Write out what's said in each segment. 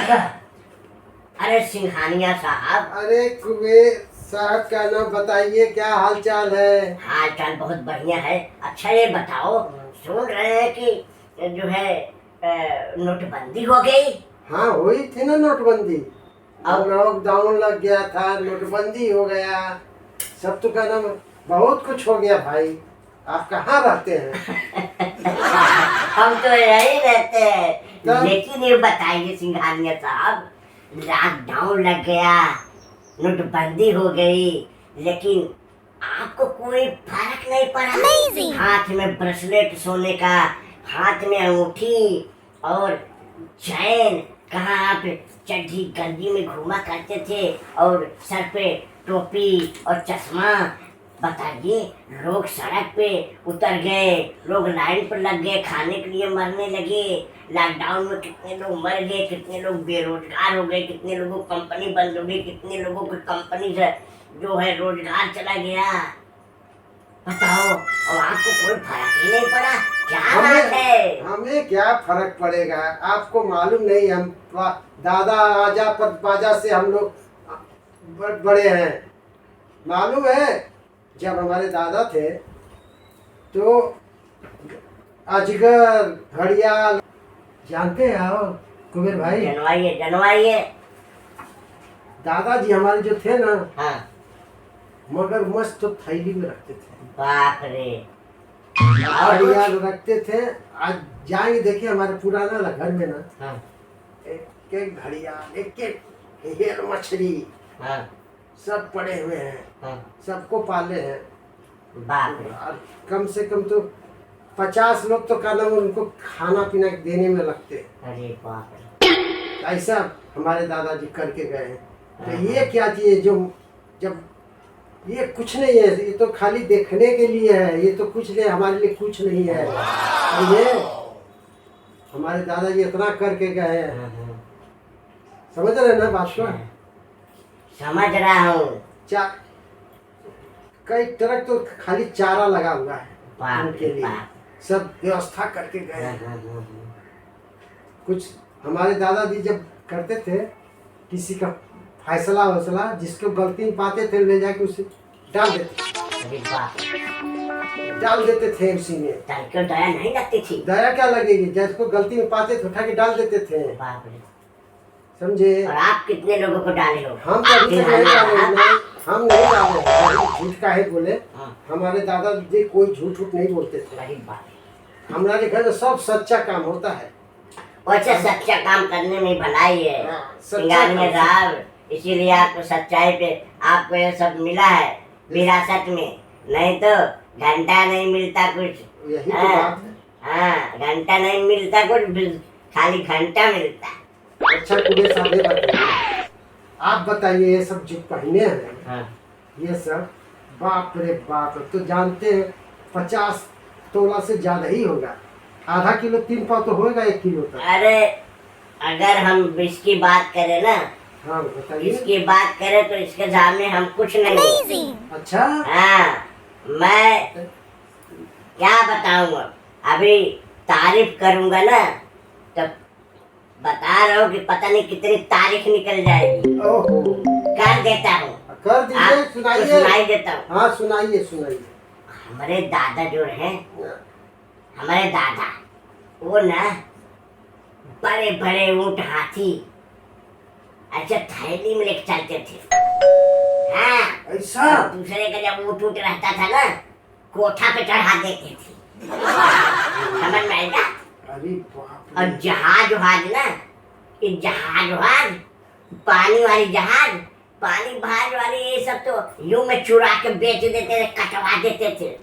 अरे सिंघानिया साहब। अरे कुबेर साहब का नाम बताइए, क्या हाल चाल है? हाल चाल बहुत बढ़िया है। अच्छा ये बताओ, सुन रहे हैं कि जो है नोटबंदी हो गई। हाँ हुई थी ना नोटबंदी। अब लॉकडाउन लग गया था, नोटबंदी हो गया, सब तो का नाम बहुत कुछ हो गया भाई। आप कहाँ रहते हैं? हम तो यही रहते हैं। तब? लेकिन ये बताइए सिंघानिया साहब, लॉकडाउन लग गया, नोटबंदी हो गई, लेकिन आपको कोई फर्क नहीं पड़ा? हाथ में ब्रेसलेट सोने का, हाथ में अंगूठी और चैन, कहाँ आप चड्ढी गंजी में घूमा करते थे और सर पे टोपी और चश्मा। बताइए, लोग सड़क पे उतर गए, लोग लाइन पर लग गए, खाने के लिए मरने लगे। लॉकडाउन में कितने लोग मर गए, कितने लोग बेरोजगार हो गए, कितने लोगों की कंपनी बंद हो गई, कितने लोगों की कंपनी से जो है रोजगार चला गया। बताओ, और आपको कोई फर्क ही नहीं पड़ा? क्या बात है? हमें क्या फर्क पड़ेगा? आपको मालूम नहीं, हम दादा आजा पर बाजा से हम लोग बड़े हैं। मालूम है, जब हमारे दादा थे तो अजगर, घड़ियाल, जानते हैं आओ कुबेर भाई? जनवाइए जनवाइए। दादाजी हमारे जो थे ना, हाँ। मगर मस्त तो थैली में रखते थे। बाप रे। घड़ियाल रखते थे। आज जाएंगे देखिए हमारे पुराना घर में ना, हाँ। एक एक घड़ियाल, एक एक हेर मछली, हाँ। सब पड़े हुए हैं। हाँ। सबको पाले हैं। बाप रे। और कम से कम तो 50 लोग तो का नाम उनको खाना पीना देने में लगते हैं। अरे बाप रे। ऐसा हमारे दादाजी करके गए हैं। तो ये क्या चीज है जो, जब ये कुछ नहीं है, ये तो खाली देखने के लिए है, ये तो कुछ नहीं, हमारे लिए कुछ नहीं है। और ये हमारे दादाजी इतना करके गए हैं। समझ रहे हैं ना बात को? समझ रहा हूँ। कई ट्रक तो खाली चारा लगा हुआ है बाप उनके रे लिए, बाप। सब व्यवस्था करके गए हैं। कुछ हमारे दादाजी जब करते थे, किसी का फैसला वैसला जिसको गलती में पाते थे, ले जाके उसे डाल देते। अरे बाप रे। डाल देते थे उसी में। तनिको दया नहीं लगती थी? दया क्या लगेगी? जिसको गलती में पाते थे उठा के डाल देते थे। बाप रे। समझे? और आप कितने लोगों को डाले हो? हम तो अभी तक नहीं डाले, हम नहीं डाले। झूठ काहे बोले? हमारे दादाजी कोई झूठ उठ नहीं बोलते थे। अरे बाप रे। हमारे घर में सब सच्चा काम होता है। वैसे सच्चा काम करने में भलाई है सिंघानिया साहब, इसीलिए आपको सच्चाई पे आपको ये सब मिला है विरासत में। नहीं तो घंटा नहीं मिलता कुछ। यही तो बात है। हाँ, घंटा नहीं मिलता कुछ, खाली घंटा मिलता। अच्छा कुबेर साहब, ये बताइए, आप बताइए, ये सब जो पहने हैं, हाँ। ये सब बाप रे बाप, तो जानते हैं 50 तोला से ज्यादा ही होगा। आधा किलो 3 पाव तो होगा 1 किलो तक। अरे अगर हम इसकी बात करें ना, हाँ बताइए। इसकी बात करें तो इसके सामने हम कुछ नहीं। अच्छा। हाँ, मैं क्या बताऊँ, अभी तारीफ करूंगा ना तो बता रहा हूँ कि पता नहीं कितनी तारीख निकल जाएगी। ओहो। कर देता हूँ। कर दीजिए, सुनाइए। सुनाई देता हूँ। हाँ सुनाइए सुनाइए। हमारे दादा जो हैं, हमारे दादा वो ना बड़े बड़े ऊंट हाथी ऐसे थैली में लेके चलते थे। हाँ, ऐसा? दूसरे का जब ऊंट ऊंट रहता था ना, कोठा पे चढ़ा देते थे। समझ में आएगा? अरे बाप रे। और जहाज वहाज ना, ये जहाज वहाज, पानी वाली जहाज, पानी जहाज वाली, ये सब तो यूं में चुरा के बेच देते थे, कटवा देते थे।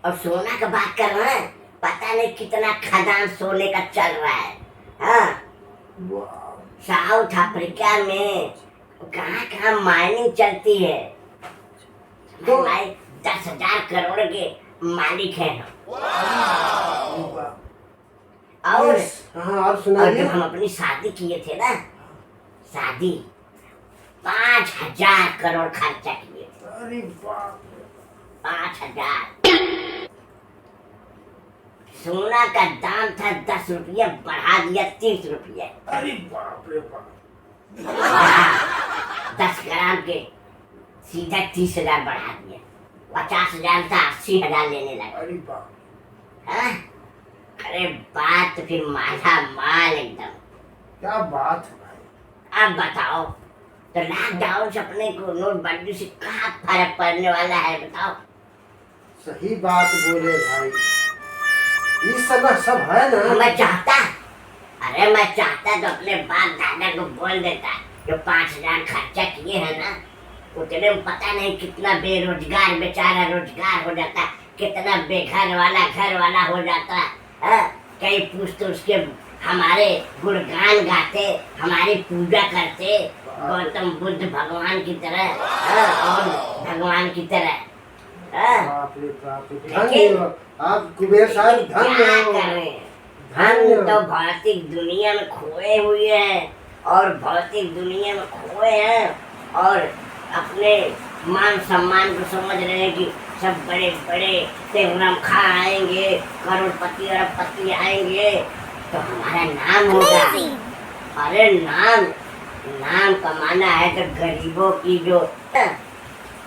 और सोना का बात कर रहे हैं, पता नहीं कितना खदान सोने का चल रहा है। हाँ, वाह, साउथ अफ्रीका में कहाँ कहाँ माइनिंग चलती है। तो- भाई 10,000 करोड़ के मालिक हैं हम। वाह। और हाँ, और और सुनाइए। जब हम अपनी शादी किए थे ना, शादी 5,000 करोड़ खर्चा किए थे। अरे बाप रे। 5,000। सोना का दाम था 10 रुपये, बढ़ा दिया 30 रुपये। अरे बाप रे बाप। 10 ग्राम के सीधा 30,000 बढ़ा दिया। 50,000 था 80,000 लेने लगा। अरे बाप। हाँ? अरे बात तो फिर माला माल एकदम। क्या बात है भाई। अब बताओ, तो लॉकडाउन से अपने को नोटबंदी से कहाँ फर्क पड़ने वाला है, बताओ। सही बात बोले भाई। इस समय सब है ना। मैं चाहता तो अपने बाप दादा को बोल देता, जो 5,000 खर्चा किए हैं ना, उतने में पता नहीं कितना बेरोजगार बेचारा रोजगार हो जाता, कितना बेघर वाला घर वाला हो जाता। कई पूछते उसके हमारे गुणगान गाते, हमारी पूजा करते गौतम बुद्ध भगवान की तरह। और भगवान की तरह। बाप रे बाप रे। धन्य हो आप कुबेर साहब, धन्य क्या हो। करें, धन्य हम हो। तो भौतिक दुनिया में खोए हुए हैं, और भौतिक दुनिया में खोए हैं, और अपने मान सम्मान को समझ रहे हैं कि सब बड़े बड़े तेगरम खा आएंगे, करोड़पति अरबपति आएंगे तो हमारा नाम होगा। अरे नाम कमाना है तो गरीबों की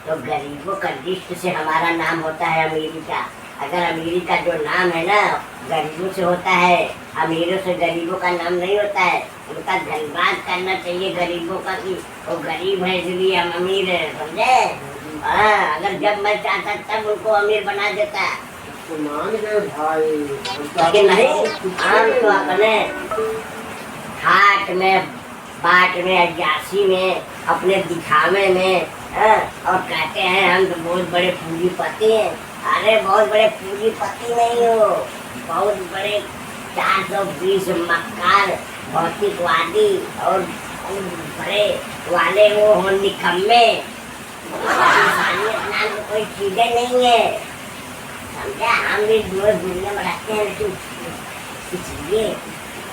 तो गरीबों का लिस्ट से हमारा नाम होता है अमेरिका। अगर अमेरिका जो नाम है ना, गरीबों से होता है, अमीरों से गरीबों का नाम नहीं होता है। उनका धन्यवाद करना चाहिए गरीबों का कि वो गरीब है इसलिए हम अमीर है, समझे। हाँ, अगर जब मैं चाहता तब उनको अमीर बना देता। तो मान गए भाई। लेकिन नहीं, हम तो अपने हाट में बाट में अयासी में अपने दिखावे में और कहते हैं हम तो बहुत बड़े पूंजीपति हैं। अरे बहुत बड़े पूंजीपति नहीं हो, बहुत बड़े 420 मक्कार भौतिकवादी और बड़े वाले वो हो निकम्मे। इंसानियत नाम की कोई चीजें नहीं है, समझा। हम भी दुनिया में रहते हैं, लेकिन इसलिए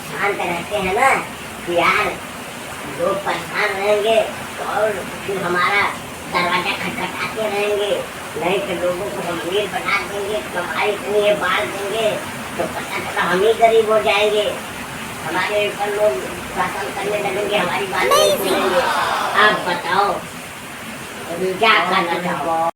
शांत रहते हैं ना कि यार लोग परेशान रहेंगे और फिर हमारा दरवाजा खटखटाते रहेंगे, नहीं तो लोगों को हम अमीर बना देंगे, कमाई इतनी है बांट देंगे तो पता चला हम ही गरीब हो जाएंगे। हमारे ऊपर लोग शासन करने लगेंगे, हमारी बात नहीं सुनेंगे। आप बताओ क्या करना चाहो।